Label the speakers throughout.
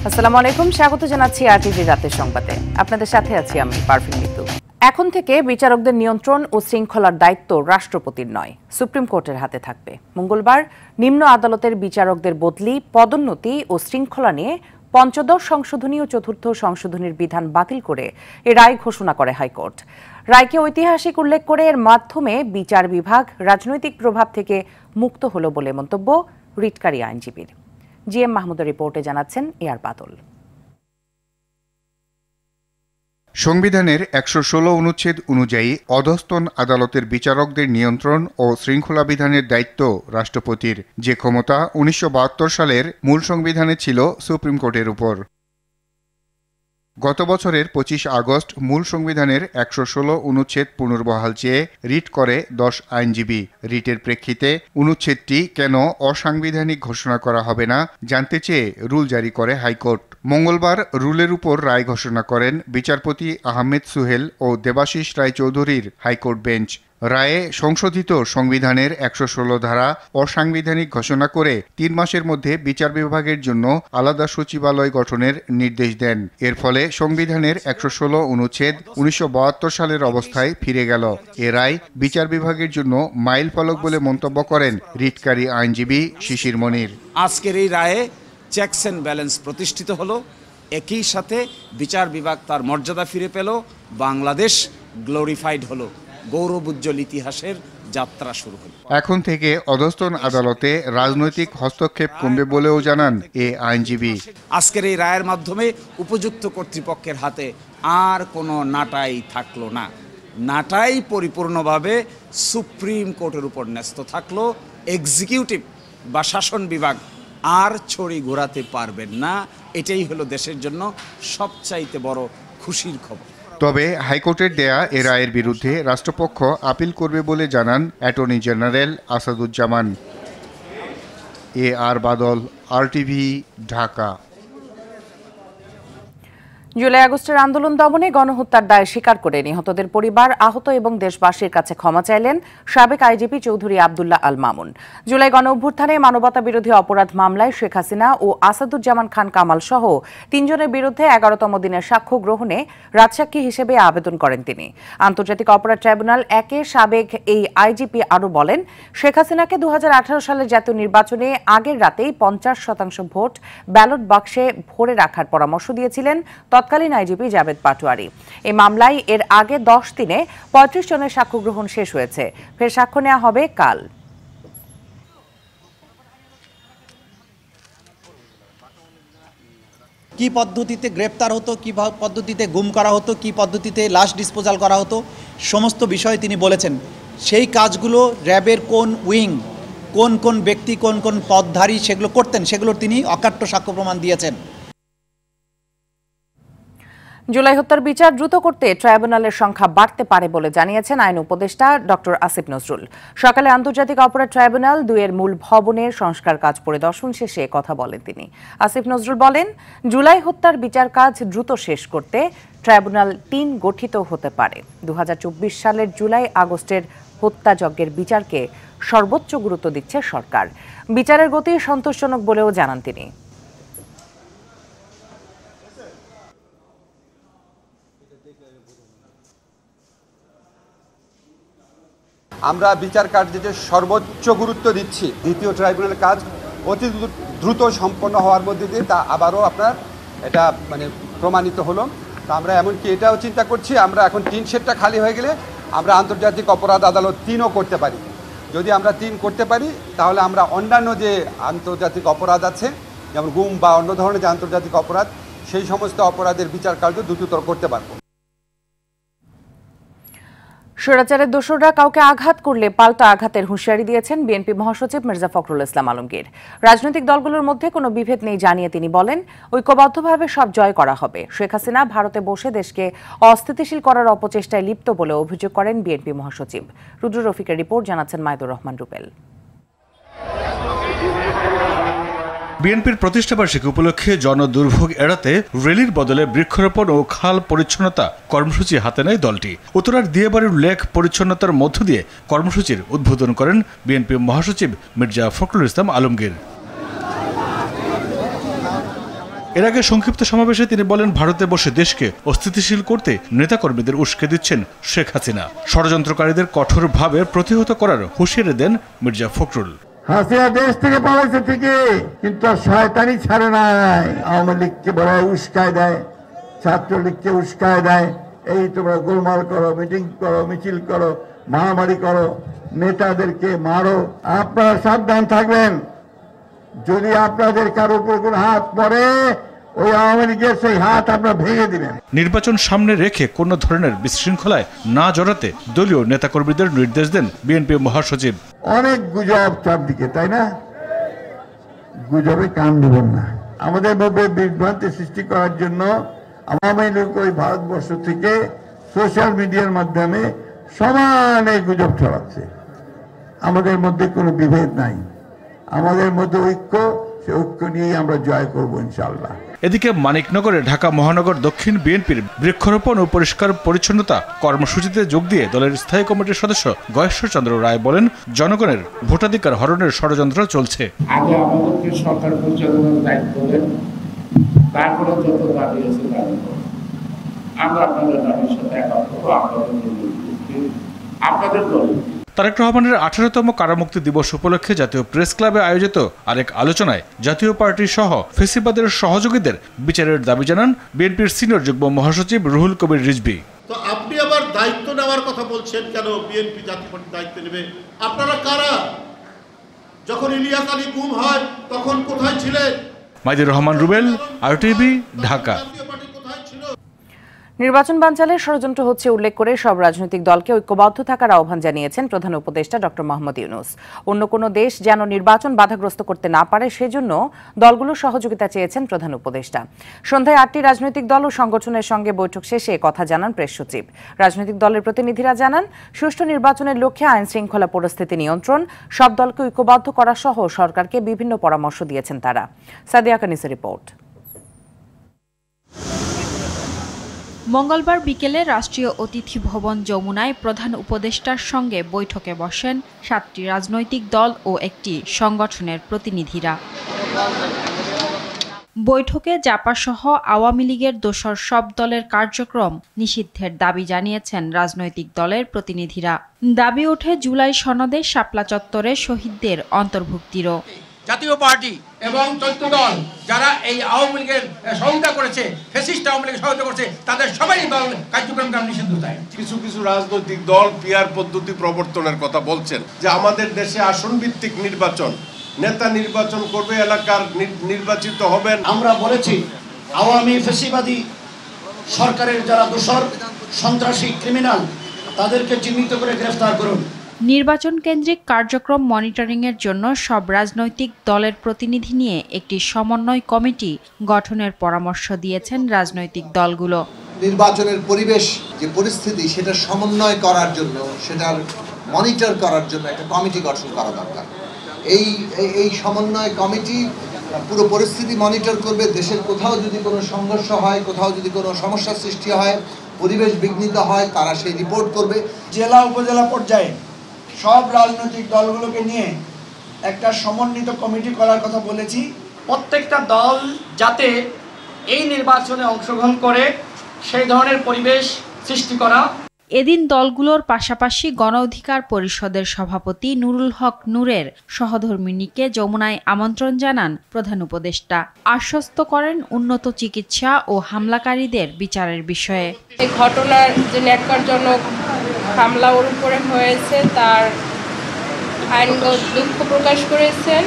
Speaker 1: আসসালামু আলাইকুম, স্বাগত জানাচ্ছি আরটিভি রাতের সংবাদে। আপনাদের সাথে আছি আমি পারভিন মিতু। এখন থেকে বিচারকদের নিয়ন্ত্রণ ও শৃঙ্খলার দায়িত্ব রাষ্ট্রপতির নয়, সুপ্রিম কোর্টের হাতে থাকবে। মঙ্গলবার নিম্ন আদালতের বিচারকদের বদলি, পদোন্নতি ও শৃঙ্খলা নিয়ে পঞ্চদশ সংশোধনী ও চতুর্থ সংশোধনীর বিধান বাতিল করে এ রায় ঘোষণা করে হাইকোর্ট। রায়কে ঐতিহাসিক উল্লেখ করে এর মাধ্যমে বিচার বিভাগ রাজনৈতিক প্রভাব থেকে মুক্ত হলো বলে মন্তব্য রিটকারী আইনজীবীর। জিএম মাহমুদের রিপোর্টে জানাচ্ছেন এআর বাদল।
Speaker 2: সংবিধানের ১১৬ অনুচ্ছেদ অনুযায়ী অধস্তন আদালতের বিচারকদের নিয়ন্ত্রণ ও শৃঙ্খলা বিধানের দায়িত্ব রাষ্ট্রপতির, যে ক্ষমতা ১৯৭২ সালের মূল সংবিধানে ছিল সুপ্রিম কোর্টের উপর। গত বছরের ২৫ আগস্ট মূল সংবিধানের ১১৬ অনুচ্ছেদ পুনর্বহাল চেয়ে রিট করে ১০ আইনজীবী। রিটের প্রেক্ষিতে অনুচ্ছেদটি কেন অসাংবিধানিক ঘোষণা করা হবে না জানতে চেয়ে রুল জারি করে হাইকোর্ট। মঙ্গলবার রুলের উপর রায় ঘোষণা করেন বিচারপতি আহমেদ সুহেল ও দেবাশিস রায়চৌধুরীর হাইকোর্ট বেঞ্চ। রায়ে সংশোধিত সংবিধানের ১১৬ ধারা অসাংবিধানিক ঘোষণা করে ৩ মাসের মধ্যে বিচার বিভাগের জন্য আলাদা সচিবালয় গঠনের নির্দেশ দেন। এর ফলে সংবিধানের ১১৬ অনুচ্ছেদ ১৯৭২ সালের অবস্থায় ফিরে গেল। এ রায় বিচার বিভাগের জন্য মাইল ফলক বলে মন্তব্য করেন রিটকারী আইনজীবী শিশির মনির।
Speaker 3: আজকের এই রায়ে চেকস অ্যান্ড ব্যালেন্স প্রতিষ্ঠিত হলো, একই সাথে বিচার বিভাগ তার মর্যাদা ফিরে পেল, বাংলাদেশ গ্লোরিফাইড হলো, গৌরবোজ্জ্বল ইতিহাসের যাত্রা শুরু হলো।
Speaker 2: এখন থেকে অধস্তন আদালতে রাজনৈতিক হস্তক্ষেপ কমবে বলেও জানান এ আইনজীবী।
Speaker 3: আজকের এই রায়ের মাধ্যমে উপযুক্ত কর্তৃপক্ষের হাতে আর কোনো নাটাই থাকলো না। নাটাই পরিপূর্ণভাবে সুপ্রিম কোর্টের উপর ন্যস্ত থাকলো। এক্সিকিউটিভ বা শাসন বিভাগ আর ছড়ি ঘোরাতে পারবেন না। এটাই হলো দেশের জন্য সবচাইতে বড় খুশির খবর।
Speaker 2: তবে হাইকোর্টের দেয়া এ রায়ের বিরুদ্ধে রাষ্ট্রপক্ষ আপিল করবে বলে জানান অ্যাটর্নি জেনারেল আসাদুজ্জামান। এআর বাদল, আরটিভি, ঢাকা।
Speaker 1: জুলাই আগস্টের আন্দোলন দমনে গণহত্যার দায় স্বীকার করে নিহতদের পরিবার, আহত এবং দেশবাসীর কাছে ক্ষমা চাইলেন সাবেক আইজিপি চৌধুরী আবদুল্লাহ আল মামুন। জুলাই গণ অভ্যুত্থানে মানবতা বিরোধী অপরাধ মামলায় শেখ হাসিনা ও আসাদুজ্জামান খান কামাল সহ ৩ জনের বিরুদ্ধে ১১তম দিনের সাক্ষ্য গ্রহণে রাজসাক্ষী হিসেবে আবেদন করেন তিনি। আন্তর্জাতিক অপরাধ ট্রাইব্যুনাল ১-এ সাবেক এই আইজিপি আরও বলেন, শেখ হাসিনাকে ২০১৮ সালের জাতীয় নির্বাচনে আগের রাতেই ৫০% ভোট ব্যালট বাক্সে ভরে রাখার পরামর্শ দিয়েছিলেন তৎকালীন আইজিপি জাভেদ পাটোয়ারি। এই মামলায় এর আগে ১০ দিনে ৩৫ জনের সাক্ষ্য গ্রহণ শেষ হয়েছে। ফের সাক্ষ্য নেওয়া হবে কাল।
Speaker 4: কি পদ্ধতিতে গ্রেপ্তার হতো, কি পদ্ধতিতে গুম করা হতো, কি পদ্ধতিতে লাশ ডিসপোজাল করা হতো, সমস্ত বিষয় তিনি বলেছেন। সেই কাজগুলো র্যাবের কোন উইং, কোন কোন ব্যক্তি, কোন কোন পদধারী সেগুলো করতেন, সেগুলোর তিনি অকাট্য সাক্ষ্য প্রমাণ দিয়েছেন।
Speaker 1: জুলাই হত্যার বিচার দ্রুত করতে ট্রাইব্যুনালের সংখ্যা বাড়তে পারে বলে জানিয়েছেন আইন উপদেষ্টা ডক্টর আসিফ নজরুল। সকালে আন্তর্জাতিক অপরাধ ট্রাইব্যুনাল ২-এর মূল ভবনের সংস্কার কাজ পরিদর্শন শেষে কথা বলেন তিনি। আসিফ নজরুল বলেন, জুলাই হত্যার বিচার কাজ দ্রুত শেষ করতে ট্রাইব্যুনাল ৩ গঠিত হতে পারে। ২০২৪ সালের জুলাই আগস্টের হত্যাযজ্ঞের বিচারকে সর্বোচ্চ গুরুত্ব দিচ্ছে সরকার। বিচারের গতি সন্তোষজনক বলেও জানান তিনি।
Speaker 5: আমরা বিচার কার্যে সর্বোচ্চ গুরুত্ব দিচ্ছি। দ্বিতীয় ট্রাইব্যুনালের কাজ অতি দ্রুত সম্পন্ন হওয়ার মধ্যে দিয়ে তা আবারও আপনার এটা প্রমাণিত হলো। তা আমরা এমনকি এটাও চিন্তা করছি, আমরা এখন ৩ সেটটা খালি হয়ে গেলে আমরা আন্তর্জাতিক অপরাধ আদালত ৩ও করতে পারি। যদি আমরা ৩ করতে পারি তাহলে আমরা অন্যান্য যে আন্তর্জাতিক অপরাধ আছে, যেমন গুম বা অন্য ধরনের যে আন্তর্জাতিক অপরাধ, সেই সমস্ত অপরাধের বিচার কার্য দ্রুততর করতে পারবো।
Speaker 1: স্বৈরাচারের দোসররা কাউকে আঘাত করলে পাল্টা আঘাতের হুঁশিয়ারি দিয়েছেন বিএনপি মহাসচিব মির্জা ফখরুল ইসলাম আলমগীর। রাজনৈতিক দলগুলোর মধ্যে কোনো বিভেদ নেই জানিয়ে তিনি বলেন, ঐক্যবদ্ধভাবে সব জয় করা হবে। শেখ হাসিনা ভারতে বসে দেশকে অস্থিতিশীল করার অপচেষ্টায় লিপ্ত বলে অভিযোগ করেন বিএনপি মহাসচিব। রুদ্র রফিকের রিপোর্ট, জানাচ্ছেন মাইদুর রহমান রুবেল।
Speaker 6: বিএনপির প্রতিষ্ঠাবার্ষিকী উপলক্ষে জনদুর্ভোগ এড়াতে রেলির বদলে বৃক্ষরোপণ ও খাল পরিচ্ছন্নতা কর্মসূচি হাতে নেয় দলটি। উত্তরার দিয়াবাড়ির লেক পরিচ্ছন্নতার মধ্য দিয়ে কর্মসূচির উদ্বোধন করেন বিএনপি মহাসচিব মির্জা ফখরুল ইসলাম আলমগীর। এর আগে সংক্ষিপ্ত সমাবেশে তিনি বলেন, ভারতে বসে দেশকে অস্থিতিশীল করতে নেতাকর্মীদের উস্কে দিচ্ছেন শেখ হাসিনা। ষড়যন্ত্রকারীদের কঠোরভাবে প্রতিহত করার হুঁশিয়ারি দেন মির্জা ফখরুল।
Speaker 7: হাসিনা দেশ থেকে পালাইছে ঠিকই, কিন্তু শয়তানি ছাড়ে নাই। আওয়ামী লীগকে বড় উস্কায় দেয়, ছাত্রলীগকে উস্কায় দেয়, এই তোমরা গোলমাল করো, মিটিং করো, মিছিল করো, মারামারি করো, নেতাদেরকে মারো। আপনারা সাবধান থাকবেন, যদি আপনাদের কারোর উপর কোনো হাত পড়ে, ওই আওয়ামী লীগের সেই হাত আপনারা ভেঙে দিবেন।
Speaker 6: নির্বাচন সামনে রেখে কোনো ধরনের বিশৃঙ্খলায় না জড়াতে দলীয় নেতাকর্মীদের নির্দেশ দেন বিএনপি মহাসচিব।
Speaker 7: অনেক গুজব চারদিকে, তাই না? গুজবে কান দেবেন না। আমাদের মধ্যে বিভ্রান্তি সৃষ্টি করার জন্য আওয়ামী লীগ ওই ভারতবর্ষ থেকে সোশ্যাল মিডিয়ার মাধ্যমে সমানে গুজব ছড়াচ্ছে। আমাদের মধ্যে কোনো বিভেদ নাই, আমাদের মধ্যে ঐক্য, সে ঐক্য নিয়েই আমরা জয় করবো ইনশাআল্লাহ।
Speaker 6: এদিকে মানিকনগরে ঢাকা মহানগর দক্ষিণ বিএনপির বৃক্ষরোপণ ও পরিষ্কার পরিচ্ছন্নতা কর্মসূচিতে যোগ দিয়ে দলের স্থায়ী কমিটির সদস্য গয়েশ্বরচন্দ্র রায় বলেন, জনগণের ভোটাধিকার হরণের ষড়যন্ত্র চলছে।
Speaker 8: আগে আমাদেরকে সরকার পরিচালনার দায়িত্ব দেন, তারপরে যত দাবি আছে দাবি করুন। আমরা আপনাদের দাবির সাথে একমত হবো, আপনাদের দল।
Speaker 6: তারেক রহমানের 18তম কারামুক্তি দিবস উপলক্ষে জাতীয় প্রেস ক্লাবে আয়োজিত আরেক আলোচনায় জাতীয় পার্টি সহ ফেসিবাদের সহযোগীদের বিচারের দাবি জানান বিএনপির সিনিয়র যুগ্ম মহাসচিব রুহুল কবির রিজভী।
Speaker 9: তো আপনি আবার দায়িত্ব নেওয়ার কথা বলছেন কেন? বিএনপি জাতীয় পার্টি দায়িত্ব নেবে? আপনারা কারা? যখন ইলিয়াস আলী গুম হয় তখন কোথায় ছিলেন?
Speaker 6: মাইদুর রহমান রুবেল, RTV, ঢাকা।
Speaker 1: নির্বাচন বানচালের ষড়যন্ত্র হচ্ছে উল্লেখ করে সব রাজনৈতিক দলকে ঐক্যবদ্ধ থাকার আহ্বান জানিয়েছেন প্রধান উপদেষ্টা ডক্টর মোহাম্মদ ইউনূস। অন্য কোনো দেশ যেন নির্বাচন বাধাগ্রস্ত করতে না পারে সেজন্য দলগুলোর সহযোগিতা চেয়েছেন প্রধান উপদেষ্টা। সন্ধ্যায় 8টি রাজনৈতিক দল ও সংগঠনের সঙ্গে বৈঠক শেষে কথা জানান প্রেস সচিব। রাজনৈতিক দলের প্রতিনিধিরা জানান, সুষ্ঠু নির্বাচনের লক্ষ্যে আইন শৃঙ্খলা পরিস্থিতি নিয়ন্ত্রণ, সব দলকে ঐক্যবদ্ধ করা সহ সরকারকে বিভিন্ন পরামর্শ দিয়েছেন তারা। সাদিয়া কানিসের রিপোর্ট।
Speaker 10: মঙ্গলবার বিকেলে রাষ্ট্রীয় অতিথি ভবন যমুনায় প্রধান উপদেষ্টার সঙ্গে বৈঠকে বসেন 7টি রাজনৈতিক দল ও একটি সংগঠনের প্রতিনিধিরা। বৈঠকে জাপাসহ আওয়ামী লীগের দোসর সব দলের কার্যক্রম নিষিদ্ধের দাবি জানিয়েছেন রাজনৈতিক দলের প্রতিনিধিরা। দাবি ওঠে জুলাই সনদে শাপলা চত্বরে শহীদদের অন্তর্ভুক্তিরও।
Speaker 11: জাতীয় পার্টি এবং 14 দল যারা এই আওয়ামী লীগের সহায়তা করেছে, ফ্যাসিস্ট আওয়ামী লীগের সহায়তা করেছে, তাদের সবাই কার্যক্রমকে নিষিদ্ধ চায়।
Speaker 9: কিছু কিছু রাজনৈতিক দল পিআর পদ্ধতি প্রবর্তনের কথা বলছেন, যে আমাদের দেশে আসন ভিত্তিক নির্বাচন, নেতা নির্বাচন করবে, এলাকার নির্বাচিত হবেন।
Speaker 12: আমরা বলেছি আওয়ামী ফ্যাসিবাদী সরকারের যারা দোষর, সন্ত্রাসী, ক্রিমিনাল, তাদেরকে চিহ্নিত করে গ্রেফতার করুন।
Speaker 10: নির্বাচন কেন্দ্রিক কার্যক্রম মনিটরিংয়ের জন্য সব রাজনৈতিক দলের প্রতিনিধি নিয়ে একটি সমন্বয় কমিটি গঠনের পরামর্শ দিয়েছেন রাজনৈতিক দলগুলো।
Speaker 13: নির্বাচনের পরিবেশ যে পরিস্থিতি, সেটা সমন্বয় করার জন্য, সেটার মনিটর করার জন্য একটা কমিটি গঠন করা দরকার। এই সমন্বয় কমিটি পুরো পরিস্থিতি মনিটর করবে। দেশের কোথাও যদি কোনো সংঘর্ষ হয়, কোথাও যদি কোনো সমস্যার সৃষ্টি হয়, পরিবেশ বিঘ্নিত হয়, তারা সেই রিপোর্ট করবে।
Speaker 12: জেলা উপজেলা পর্যায়ে সব রাজনৈতিক দলগুলোকে নিয়ে একটা সমন্বিত কমিটি করার কথা বলেছি।
Speaker 11: প্রত্যেকটা দল যাতে এই নির্বাচনে অংশগ্রহণ করে সেই ধরনের পরিবেশ সৃষ্টি করা।
Speaker 10: এদিন দলগুলোর পাশাপাশি গণ অধিকার পরিষদের সভাপতি নুরুল হক নূরের সহধর্মিণীকে যমুনায় আমন্ত্রণ জানান প্রধান উপদেষ্টা। আশ্বস্ত করেন উন্নত চিকিৎসা ও হামলাকারীদের বিচারের বিষয়ে।
Speaker 14: এই ঘটনার যে ন্যাক্কারজনক হামলা ওর উপরে হয়েছে তার আইনগত দুঃখ প্রকাশ করেছেন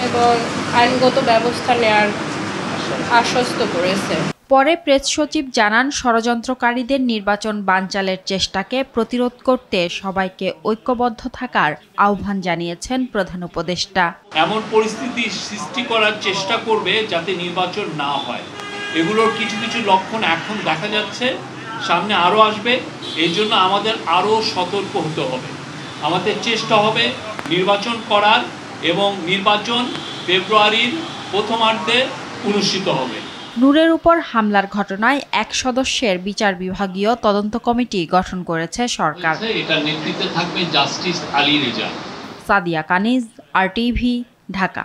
Speaker 14: এবং আইনগত ব্যবস্থা নেওয়ার আশ্বস্ত করেছেন।
Speaker 10: পরে প্রেস সচিব জানান, ষড়যন্ত্রকারীদের নির্বাচন বানচালের চেষ্টাকে প্রতিরোধ করতে সবাইকে ঐক্যবদ্ধ থাকার আহ্বান জানিয়েছেন প্রধান উপদেষ্টা।
Speaker 15: এমন পরিস্থিতি সৃষ্টি করার চেষ্টা করবে যাতে নির্বাচন না হয়। এগুলোর কিছু কিছু লক্ষণ এখন দেখা যাচ্ছে, সামনে আরও আসবে। এই জন্য আমাদের আরও সতর্ক হতে হবে। আমাদের চেষ্টা হবে নির্বাচন করার এবং নির্বাচন ফেব্রুয়ারির প্রথমার্ধে অনুষ্ঠিত হবে।
Speaker 10: নূরের উপর হামলার ঘটনায় 1 সদস্যের বিচার বিভাগীয় তদন্ত কমিটি গঠন করেছে সরকার।
Speaker 15: এটা নেতৃত্বে থাকবে জাস্টিস আলী রেজা।
Speaker 10: সাদিয়া কানিজ, RTV, ঢাকা।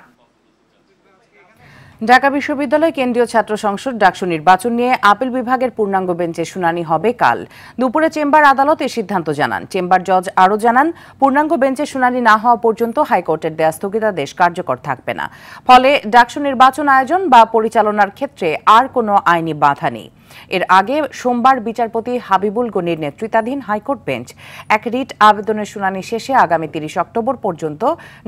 Speaker 1: ঢাকা বিশ্ববিদ্যালয় কেন্দ্রীয় ছাত্র সংসদ ডাকসু নির্বাচন নিয়ে আপিল বিভাগের পূর্ণাঙ্গ বেঞ্চে শুনানি হবে কাল। দুপুরে চেম্বার আদালত এ সিদ্ধান্ত জানান। চেম্বার জজ আরও জানান, পূর্ণাঙ্গ বেঞ্চে শুনানি না হওয়া পর্যন্ত হাইকোর্টের দেয়া স্থগিতাদেশ কার্যকর থাকবে না। ফলে ডাকসু নির্বাচন আয়োজন বা পরিচালনার ক্ষেত্রে আর কোনো আইনি বাধা নেই। এর আগে সোমবার বিচারপতি হাবিবুল গনির নেতৃত্বাধীন হাইকোর্ট বেঞ্চ এক রিট আবেদনের শুনানি শেষে আগামী 30 অক্টোবর পর্যন্ত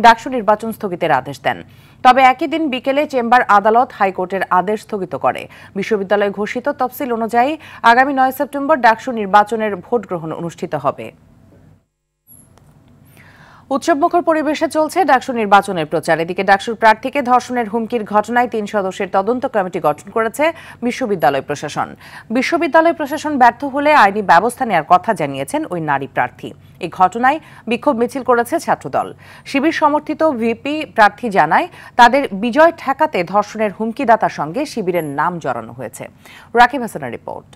Speaker 1: ডাকসু নির্বাচন স্থগিতের আদেশ দেন। তবে একই দিন বিকেলে চেম্বার আদালত হাইকোর্টের আদেশ স্থগিত করে। বিশ্ববিদ্যালয় ঘোষিত তফসিল অনুযায়ী আগামী 9 সেপ্টেম্বর ডাকসু নির্বাচনের ভোট গ্রহণ অনুষ্ঠিত হবে। উৎসবমুখর পরিবেশে চলছে ডাকসু নির্বাচনের প্রচার। এদিকে ডাকসুর প্রার্থীকে ধর্ষণের হুমকির ঘটনায় 3 সদস্যের তদন্ত কমিটি গঠন করেছে বিশ্ববিদ্যালয় প্রশাসন। বিশ্ববিদ্যালয় প্রশাসন ব্যর্থ হলে আইনি ব্যবস্থা নেওয়ার কথা জানিয়েছেন ওই নারী প্রার্থী। এই ঘটনায় বিক্ষোভ মিছিল করেছে ছাত্রদল। শিবির সমর্থিত ভিপি প্রার্থী জানায়, তাদের বিজয় ঠেকাতে ধর্ষণের হুমকিদাতার সঙ্গে শিবিরের নাম জড়ানো হয়েছে। রাকিব হাসানের রিপোর্ট।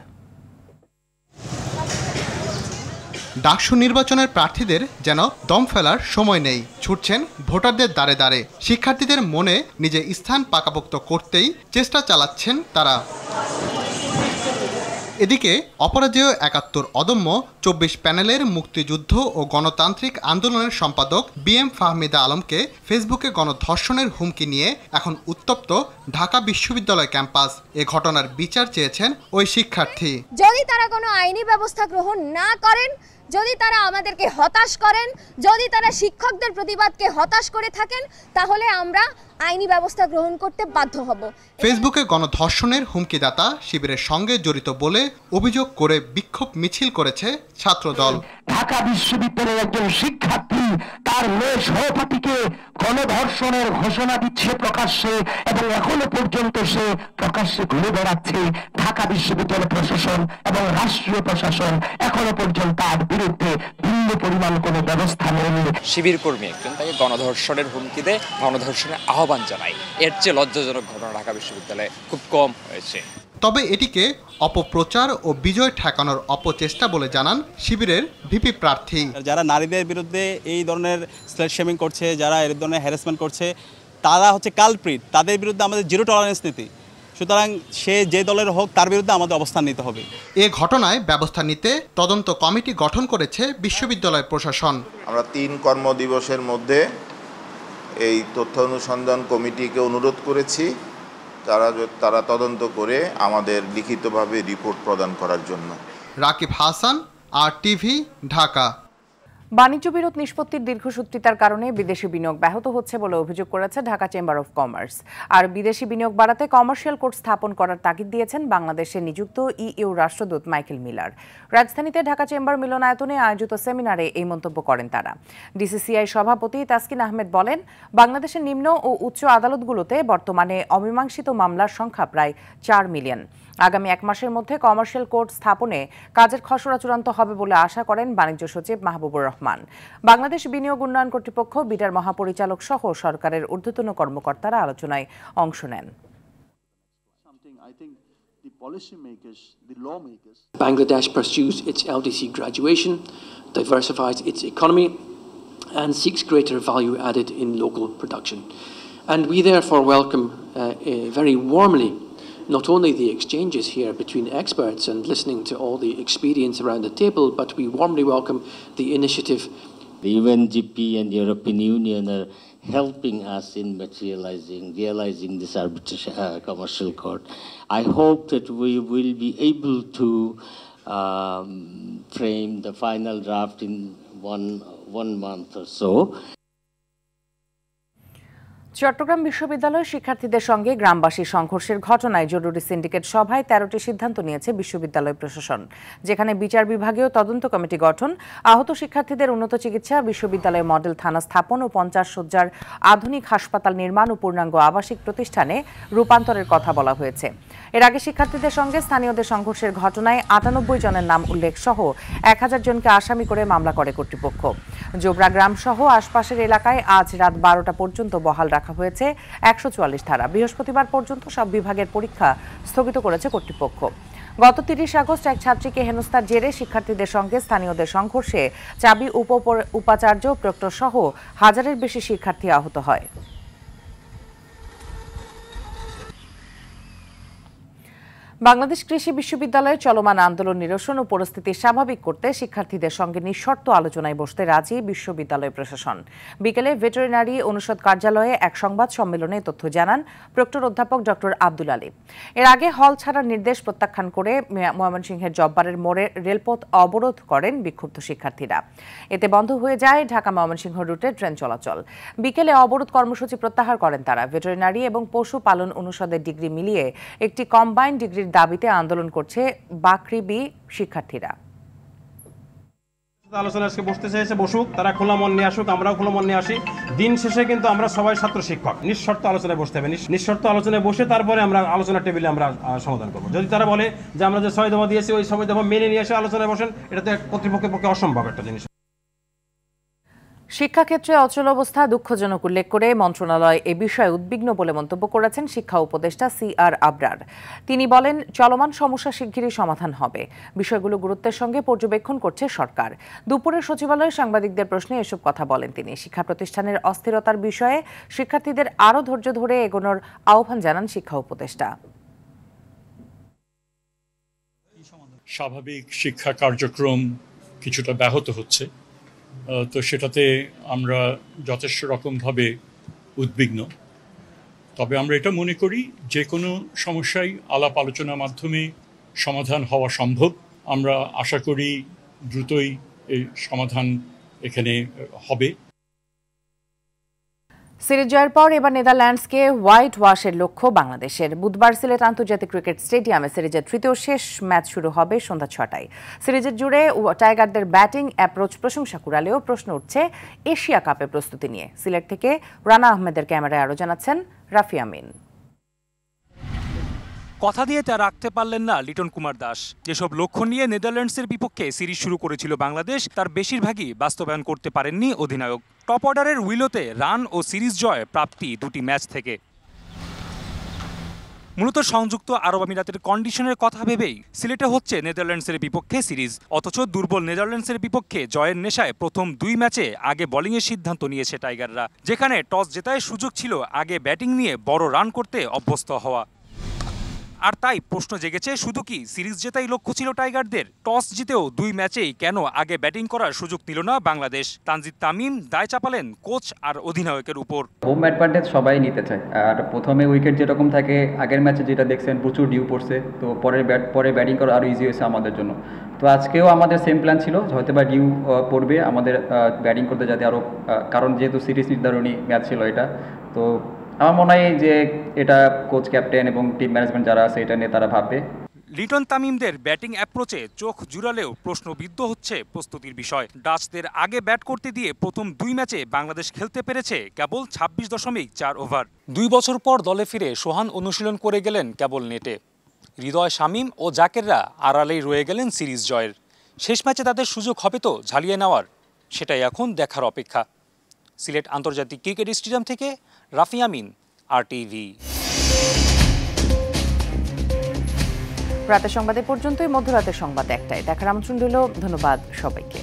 Speaker 16: ডাকসু নির্বাচনের প্রার্থীদের যেন দম ফেলার সময় নেই, ছুটছেন ভোটারদের দ্বারে দ্বারে। শিক্ষার্থীদের মনে নিজে স্থান পাকাপোক্ত করতেই চেষ্টা চালাচ্ছেন তারা। এদিকে অপরাজেয় 71 অদম্য 24 প্যানেলের মুক্তিযুদ্ধ ও গণতান্ত্রিক আন্দোলনের সম্পাদক BM ফাহমিদা আলমকে ফেসবুকে গণধর্ষণের হুমকি নিয়ে এখন উত্তপ্ত ঢাকা বিশ্ববিদ্যালয় ক্যাম্পাস। এ ঘটনার বিচার চেয়েছেন ওই শিক্ষার্থী।
Speaker 17: যদি তারা কোনো আইনি ব্যবস্থা গ্রহণ না করেন, যদি তারা আমাদেরকে হতাশ করেন, যদি তারা শিক্ষকদের প্রতিবাদকে হতাশ করে থাকেন, তাহলে আমরা আইনি ব্যবস্থা গ্রহণ করতে বাধ্য হব।
Speaker 16: ফেসবুকে গণধর্ষণের হুমকিদাতা শিবিরের সঙ্গে জড়িত বলে অভিযোগ করে বিক্ষোভ মিছিল করেছে ছাত্রদল।
Speaker 18: ঢাকা বিশ্ববিদ্যালয়ের একজন শিক্ষার্থী তার মেয়ে সহপাঠীকে গণধর্ষণের ঘোষণা দিচ্ছে প্রকাশ্যে, এবং এখনো পর্যন্ত সে প্রকাশ্যে ঘুরে বেড়াচ্ছে। ঢাকা বিশ্ববিদ্যালয় প্রশাসন এবং রাষ্ট্রীয় প্রশাসন এখনো পর্যন্ত তার বিরুদ্ধে ভিন্ন পরিমাণ কোনো ব্যবস্থা নেয়নি।
Speaker 19: শিবির কর্মী একজন তাকে গণধর্ষণের হুমকি দেয়, গণধর্ষণের আহ্বান জানায়। এর চেয়ে লজ্জাজনক ঘটনা ঢাকা বিশ্ববিদ্যালয়ে খুব কম হয়েছে।
Speaker 16: তবে এটিকে অপপ্রচার ও বিজয় ঠেকানোর অপচেষ্টা বলে জানান শিবিরের ভিপি প্রার্থী।
Speaker 20: যারা নারীদের বিরুদ্ধে এই ধরনের স্লেট শেমিং করছে, যারা এই ধরনের হ্যারাসমেন্ট করছে, তারা হচ্ছে কালপ্রিট। তাদের বিরুদ্ধে আমাদের জিরো টলারেন্স নীতি। সুতরাং সে যে দলের হোক তার বিরুদ্ধে আমাদের অবস্থান নিতে হবে।
Speaker 16: এ ঘটনায় ব্যবস্থা নিতে তদন্ত কমিটি গঠন করেছে বিশ্ববিদ্যালয় প্রশাসন।
Speaker 21: আমরা 3 কর্মদিবসের মধ্যে এই তথ্য অনুসন্ধান কমিটিকে অনুরোধ করেছি তারা তদন্ত করে আমাদের লিখিতভাবে রিপোর্ট প্রদান করার জন্য।
Speaker 16: রাকিব হাসান, RTV, ঢাকা।
Speaker 1: বাণিজ্য বিরোধ নিষ্পত্তির দীর্ঘসূত্রিতার কারণে বিদেশি বিনিয়োগ ব্যাহত হচ্ছে বলে অভিযোগ করেছে ঢাকা চেম্বার অফ কমার্স। আর বিদেশি বিনিয়োগ বাড়াতে কমার্শিয়াল কোর্ট স্থাপন করার তাগিদ দিয়েছেন বাংলাদেশে নিযুক্ত EU রাষ্ট্রদূত মাইকেল মিলার। রাজধানীতে ঢাকা চেম্বার মিলনায়তনে আয়োজিত সেমিনারে এই মন্তব্য করেন তারা। DCCI সভাপতি তাসকিন আহমেদ বলেন, বাংলাদেশের নিম্ন ও উচ্চ আদালতগুলোতে বর্তমানে অমীমাংসিত মামলার সংখ্যা প্রায় 4 মিলিয়ন। আগামী 1 মাসের মধ্যে কমার্শিয়াল কোর্ট স্থাপনে কাজের খসড়া চূড়ান্ত হবে বলে আশা করেন বাণিজ্য সচিব মাহবুবুর রহমান। বাংলাদেশ বিনিয়োগ উন্নয়ন কর্তৃপক্ষ, বিডার মহাপরিচালক সহ সরকারের ঊর্ধ্বতন কর্মকর্তারা আলোচনায় অংশ নেন।
Speaker 22: Bangladesh pursues its LDC graduation, diversifies its economy, and seeks greater value added in local production. And we therefore welcome very warmly not only the exchanges here between experts and listening to all the experience around the table, but we warmly welcome the initiative.
Speaker 23: The UNGP and the European Union are helping us in realizing this arbitration commercial court. I hope that we will be able to frame the final draft in one month or so.
Speaker 1: Chittagong বিশ্ববিদ্যালয়ের শিক্ষার্থীদের সঙ্গে গ্রামবাসী সংঘর্ষের ঘটনায় জরুরি syndicate সভায় 13টি সিদ্ধান্ত নিয়েছে বিশ্ববিদ্যালয় প্রশাসন, যেখানে বিচার বিভাগীয় তদন্ত কমিটি গঠন, আহত শিক্ষার্থীদের উন্নত চিকিৎসা, বিশ্ববিদ্যালয়ে মডেল থানা স্থাপন ও 50 শয্যার আধুনিক হাসপাতাল নির্মাণ ও পূর্ণাঙ্গ আবাসিক প্রতিষ্ঠানে রূপান্তরের কথা বলা হয়েছে। এর আগে শিক্ষার্থীদের সঙ্গে স্থানীয়দের সংঘর্ষের ঘটনায় 98 জনের নাম উল্লেখ সহ 1000 জনকে আসামি করে মামলা করে কর্তৃপক্ষ। জোবরা গ্রাম সহ আশপাশের এলাকায় আজ রাত 12টা পর্যন্ত বহাল রাখা হয়েছে 144 ধারা। বৃহস্পতিবার পর্যন্ত সব বিভাগের পরীক্ষা স্থগিত করেছে কর্তৃপক্ষ। গত 30 আগস্ট এক ছাত্রীকে হেনস্থার জেরে শিক্ষার্থীদের সঙ্গে স্থানীয়দের সংঘর্ষে চাবি উপাচার্য প্রক্টর সহ 1000-এর বেশি শিক্ষার্থী আহত হয়। বাংলাদেশ কৃষি বিশ্ববিদ্যালয়ের চলমান আন্দোলন নিরসন ও পরিস্থিতি স্বাভাবিক করতে শিক্ষার্থীদের সঙ্গে নিঃশর্ত আলোচনায় বসতে রাজি বিশ্ববিদ্যালয় প্রশাসন। বিকেলে ভেটেরিনারি অনুষদ কার্যালয়ে এক সংবাদ সম্মেলনে তথ্য জানান প্রক্টর অধ্যাপক ডক্টর আব্দুল আলী। এর আগে হল ছাড়ার নির্দেশ প্রত্যাখ্যান করে ময়মনসিংহের জব্বারের মোড়ে রেলপথ অবরোধ করেন বিক্ষুব্ধ শিক্ষার্থীরা। এতে বন্ধ হয়ে যায় ঢাকা ময়মনসিংহ রুটে ট্রেন চলাচল। বিকেলে অবরোধ কর্মসূচি প্রত্যাহার করেন তারা। ভেটেরিনারি এবং পশুপালন অনুষদের ডিগ্রি মিলিয়ে একটি কম্বাইন্ড ডিগ্রির দাবিতে আন্দোলন করছে বাকৃবি শিক্ষার্থীরা।
Speaker 2: আলোচনা আজকে বসতে চাইছে, বসুক, তারা খোলা মন নিয়ে আসুক, আমরাও খোলা মন নিয়ে আসি। দিন শেষে কিন্তু আমরা সবাই ছাত্র শিক্ষক, নিঃশর্ত আলোচনায় বসতে হবে। নিঃশর্ত আলোচনায় বসে তারপরে আমরা আলোচনার টেবিলে আমরা সমাধান করবো। যদি তারা বলে যে আমরা যে 6 দফা দিয়েছি ওই 6 দফা মেনে নিয়ে এসে আলোচনায় বসেন, এটা তো কর্তৃপক্ষের পক্ষে অসম্ভব একটা জিনিস।
Speaker 1: শিক্ষাক্ষেত্রে অচল অবস্থা দুঃখজনক উল্লেখ করে মন্ত্রণালয় এ বিষয়ে উদ্বিগ্ন বলে মন্তব্য করেছেন শিক্ষা উপদেষ্টা CR আবরার। তিনি বলেন, চলমান সমস্যা শিগগিরই সমাধান হবে। বিষয়গুলো গুরুত্বের সঙ্গে পর্যবেক্ষণ করছে সরকার। দুপুরে সচিবালয়ে সাংবাদিকদের প্রশ্নে এসব কথা বলেন তিনি। শিক্ষা প্রতিষ্ঠানের অস্থিরতার বিষয়ে শিক্ষার্থীদের আরও ধৈর্য ধরে এগোনোর আহ্বান জানান শিক্ষা উপদেষ্টা।
Speaker 3: স্বাভাবিক শিক্ষা কার্যক্রম কিছুটা ব্যাহত হচ্ছে, তো সেটাতে আমরা যথেষ্ট রকমভাবে উদ্বিগ্ন। তবে আমরা এটা মনে করি যে কোনো সমস্যাই আলাপ আলোচনার মাধ্যমে সমাধান হওয়া সম্ভব। আমরা আশা করি দ্রুতই এই সমাধান এখানে হবে।
Speaker 1: সিরিজ জয়ের পর এবার নেদারল্যান্ডসকে হোয়াইট ওয়াশের লক্ষ্য বাংলাদেশের। বুধবার সিলেট আন্তর্জাতিক ক্রিকেট স্টেডিয়ামে সিরিজের তৃতীয় শেষ ম্যাচ শুরু হবে সন্ধ্যা 6টায়। সিরিজের জুড়ে টাইগারদের ব্যাটিং অ্যাপ্রোচ প্রশংসা কুড়ালেও প্রশ্ন উঠছে এশিয়া কাপের প্রস্তুতি নিয়ে। সিলেট থেকে রানা আহমেদের ক্যামেরায় আরও জানাচ্ছেন রাফি আমিন।
Speaker 4: কথা দিয়ে তা রাখতে পারলেন না লিটন কুমার দাস। যেসব লক্ষ্য নিয়ে নেদারল্যান্ডসের বিপক্ষে সিরিজ শুরু করেছিল বাংলাদেশ, তার বেশিরভাগই বাস্তবায়ন করতে পারেননি অধিনায়ক। টপ অর্ডারের উইলোতে রান ও সিরিজ জয় প্রাপ্তি দুটি ম্যাচ থেকে। মূলত সংযুক্ত আরব আমিরাতের কন্ডিশনের কথা ভেবেই সিলেটে হচ্ছে নেদারল্যান্ডসের বিপক্ষে সিরিজ। অথচ দুর্বল নেদারল্যান্ডসের বিপক্ষে জয়ের নেশায় প্রথম 2 ম্যাচে আগে বোলিংয়ের সিদ্ধান্ত নিয়েছে টাইগাররা, যেখানে টস জেতায় সুযোগ ছিল আগে ব্যাটিং নিয়ে বড় রান করতে অভ্যস্ত হওয়া। আর তাই প্রশ্ন জেগেছে, শুধু কি সিরিজ জেতাই লক্ষ্য ছিল টাইগারদের? টস জিতেও 2 ম্যাচেই কেন আগে ব্যাটিং করার সুযোগ নিল না বাংলাদেশ? তানজিদ তামিম দায় চাপালেন কোচ আর অধিনায়কের উপর।
Speaker 24: হোম অ্যাডভান্টেজ সবাই নিতে চায়, আর প্রথমে উইকেট যেরকম থাকে, আগের ম্যাচে যেটা দেখছেন প্রচুর ডিউ পড়ছে, তো পরে ব্যাটিং করা আরও ইজি হয়েছে আমাদের জন্য। তো আজকেও আমাদের সেম প্ল্যান ছিল, হয়তো বা ডিউ পড়বে আমাদের ব্যাটিং করতে যাতে আরও, কারণ যেহেতু সিরিজ নির্ধারণী ম্যাচ ছিল এটা। তো আমার মনে হয় যে এটা কোচ, ক্যাপ্টেন এবং টিম ম্যানেজমেন্ট যারা আছে এটা নিয়ে তারা ভাববে।
Speaker 4: লিটন তামিমদের ব্যাটিং অ্যাপ্রোচে চোখ জুড়ালেও প্রশ্নবিদ্ধ হচ্ছে প্রস্তুতির বিষয়। ডাচদের আগে ব্যাট করতে দিয়ে প্রথম 2 ম্যাচে বাংলাদেশ খেলতে পেরেছে কেবল 26.4 ওভার। 2 বছর পর দলে ফিরে সোহান অনুশীলন করে গেলেন কেবল নেটে। হৃদয়, শামীম ও জাকেররা আড়ালেই রয়ে গেলেন সিরিজ জয়ের। শেষ ম্যাচে তাদের সুযোগ হবে তো ঝালিয়ে নেওয়ার, সেটাই এখন দেখার অপেক্ষা। সিলেট আন্তর্জাতিক ক্রিকেট স্টেডিয়াম থেকে রাফি আমিন, RTV।
Speaker 1: রাতের সংবাদে পর্যন্তই। মধ্যরাতের সংবাদ 1টায় দেখার আমন্ত্রণ রইল। ধন্যবাদ সবাইকে।